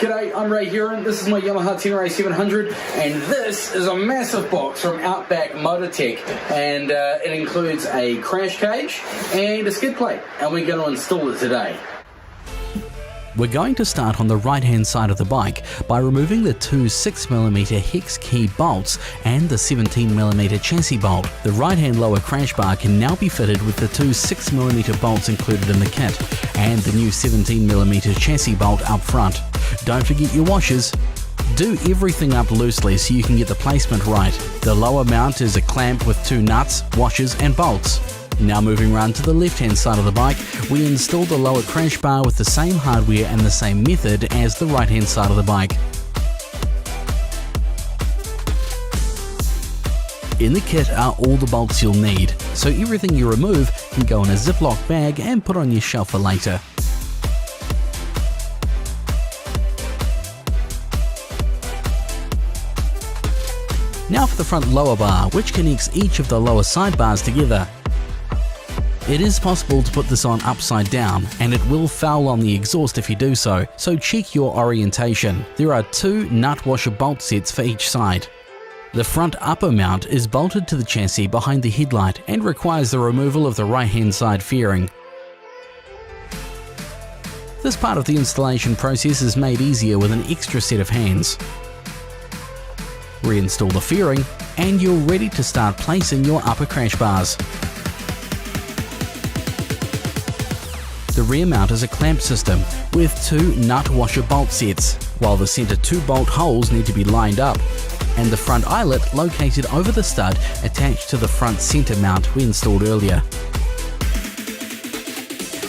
G'day, I'm Ray Huron. This is my Yamaha Tenere 700, and this is a massive box from Outback Motortek, and it includes a crash cage and a skid plate, and we're going to install it today. We're going to start on the right hand side of the bike by removing the two 6mm hex key bolts and the 17mm chassis bolt. The right hand lower crash bar can now be fitted with the two 6mm bolts included in the kit and the new 17mm chassis bolt up front. Don't forget your washers. Do everything up loosely so you can get the placement right. The lower mount is a clamp with two nuts, washers and bolts. Now moving round to the left hand side of the bike, we install the lower crash bar with the same hardware and the same method as the right hand side of the bike. In the kit are all the bolts you'll need, so everything you remove can go in a Ziploc bag and put on your shelf for later. Now for the front lower bar, which connects each of the lower side bars together. It is possible to put this on upside down, and it will foul on the exhaust if you do so check your orientation. There are two nut washer bolt sets for each side. The front upper mount is bolted to the chassis behind the headlight and requires the removal of the right hand side fairing. This part of the installation process is made easier with an extra set of hands. Reinstall the fairing, and you're ready to start placing your upper crash bars. The rear mount is a clamp system with two nut washer bolt sets, while the center two bolt holes need to be lined up, and the front eyelet located over the stud attached to the front center mount we installed earlier.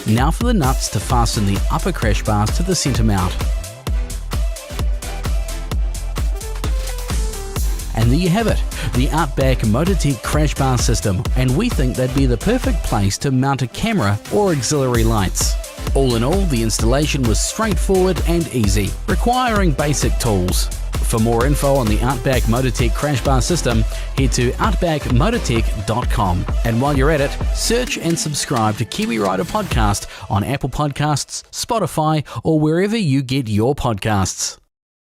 Now for the nuts to fasten the upper crash bars to the center mount. And there you have it, the Outback Motortek crash bar system, and we think they'd be the perfect place to mount a camera or auxiliary lights. All in all, the installation was straightforward and easy, requiring basic tools. For more info on the Outback Motortek crash bar system, head to outbackmotortek.com. And while you're at it, search and subscribe to Kiwi Rider Podcast on Apple Podcasts, Spotify, or wherever you get your podcasts.